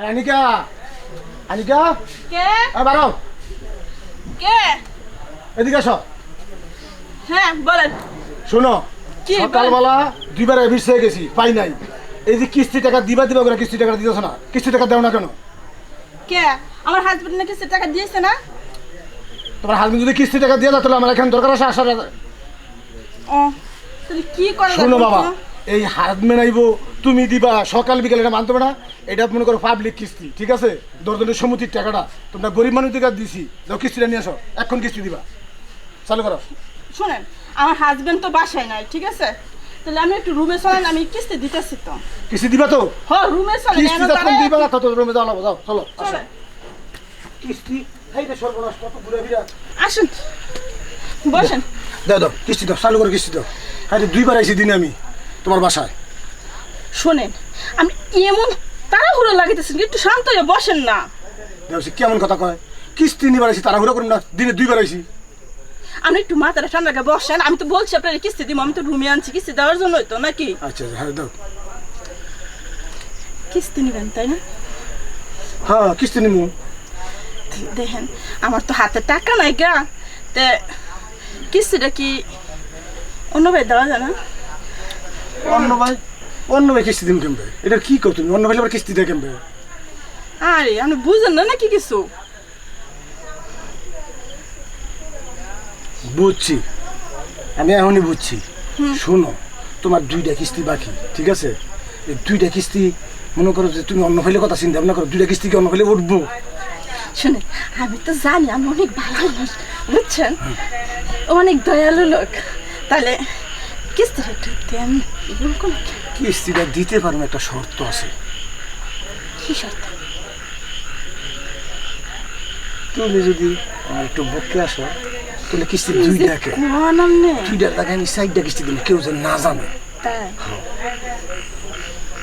আনিকা আনিকা কে বারো কে এদিকে আসো। হ্যাঁ বলেন। শোনো, কি সকালবেলা দুইবার এভিস হয়ে গেছি, পাই নাই। এই যে কিস্তি টাকা দিবা করে কিস্তি টাকা দিতেছ না, কিস্তি টাকা দেও না কেন? কে আমার হাজবেন্ড নাকি সে টাকা দিয়েছে না? তোমার হাজবেন্ড যদি কিস্তি টাকা দিয়ে দাও তাহলে আমার এখানে দরকার আছে আসার। ও তাহলে কি করে? শোনো বাবা, এই হাজবেন্ড আইবো তুমি দিবা সকাল বিকেল, এটা মানতে না। এটা মনে করো পাবলিক কিস্তি, ঠিক আছে? দরজনের সমিতির টাকাটা তোমরা গরিব মানুষ দিকে দিছি, দাও কিস্তিটা নিয়ে আসো, এখন কিস্তি দিবা, চালু করো। শুনেন, আমার হাজবেন্ড তো বাসায় নাই, ঠিক আছে? তাহলে আমি একটু রুমে চলেন, আমি কিস্তি দিতেছি তো। কিস্তি দিবা তো? হ্যাঁ রুমে চলেন। কিস্তি যখন দিবা তত রুমে যাও, যাও চলো আসো। চলেন। কিস্তি এইটা সর্বনাশ, কত ঘুরে ফিরা। আসুন বসেন। দাও দাও কিস্তি দাও, চালু করে কিস্তি দাও। আরে দুইবার আইছি দিনে আমি তোমার বাসায়। শোনেন, আমি এমন তাড়াহুড়ো লাগিতেছি, একটু শান্ত হয়ে বসেন না। দেখছি কেমন কথা কয়, কিস্তি নিবার আইছি তাড়াহুড়ো করুন না, দিনে দুইবার আইছি। আপনি একটু মাথাটা ঠান্ডা করে বসেন। আমি তো বলছি আপনার কিস্তি দিব, আমি তো রুমে আনছি কিস্তি দেওয়ার জন্যই তো, নাকি? আচ্ছা হ্যাঁ দাও। কিস্তি নিবেন তাই না? হ্যাঁ কিস্তি নিমু। দেখেন আমার তো হাতে টাকা নাই গা, তে কিস্তিটা কি অন্য ভাই দেওয়া যায় না? অন্য ভাই কিস্তি দিন কেমবে? এটা কি কর তুমি? অন্য ভাই আবার কিস্তি দেয় কেমবে? আরে আপনি বুঝেন না নাকি কিছু? বুঝছি, আমি এখনই বুঝছি। শোনো, তোমার দুইটা কিস্তি বাকি, ঠিক আছে? এই দুইটা কিস্তি মনে করো যে তুমি অন্য ফাইলে কথা চিন্তা ভাবনা করো, দুইটা কিস্তি কি অন্য ফাইলে উঠবো? শুনে, আমি তো জানি আমি অনেক ভালো মানুষ, বুঝছেন? অনেক দয়ালু লোক। তাহলে কিস্তিটা একটু দেন। কিস্তিটা দিতে পারবো, একটা শর্ত আছে। কি শর্ত? তুমি যদি আমার একটু বকে আসো তাহলে কিস্তি দুইটাকে দুইটার টাকা আমি সাইডটা কিস্তি দিলে কেউ যেন না জানে। তাই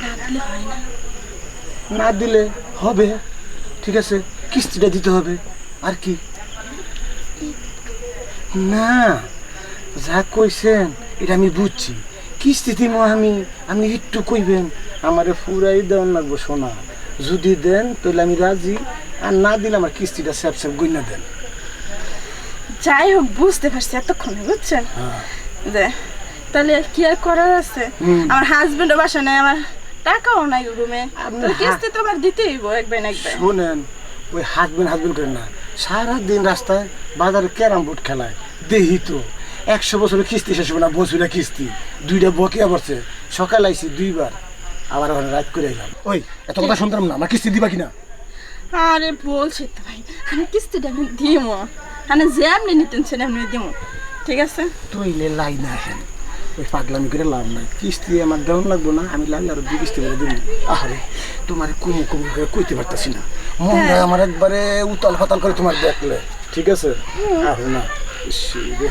না দিলে হয় না? না দিলে হবে, ঠিক আছে? কিস্তিটা দিতে হবে, আর কি না? যা কইছেন এটা আমি বুঝছি। কিস্তি দিব আমি একটু কইবেন আমারে ফুরাই দেওয়ার লাগবো সোনা। যদি দেন তাহলে আমি রাজি, আর না দিলে আমার কিস্তিটা স্যাপ স্যাপ গইনা দেন। যাই হোক বুঝতে পারছি এতক্ষণে, বুঝছেন? যে তাহলে কি আর করার আছে? আমার হাজবেন্ডও বাসা নাই, আমার টাকাও নাই রুমে, কিস্তি তো আমার দিতেই হইব একবার না একবার। শোনেন, ওই হাজবেন্ড করে না, সারাদিন রাস্তায় বাজারে ক্যারাম বোর্ড খেলায় দেখি তো। 100 বছরের কিস্তি শেষ হবে না, বছরের কিস্তি দুইটা বকেয়া পড়ছে। সকাল আইছি দুইবার, আবার ওখানে রাত করে এলাম। ওই এত কথা শুনতাম না, আমার কিস্তি দিবা কিনা? আরে বলছি তো ভাই, আমি কিস্তিটা আমি দিব, মানে যেমনি নিতেন সেমনি দিব, ঠিক আছে? তুই লাই না এখন, ওই পাগলামি করে লাভ নাই। কিস্তি আমার দেওয়ান লাগবো না, আমি লাগলে আরো 2 কিস্তি করে দেবো। আরে তোমার কুমু করে কইতে পারতাছি না, মনটা আমার একবারে উতাল ফাতাল করে তোমার দেখলে, ঠিক আছে? আর না রে